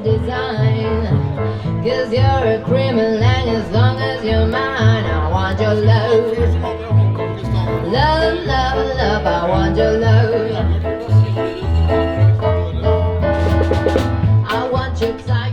design. Cause you're a criminal and as long as you're mine, I want your love. Love, love, love, I want your love. I want your time.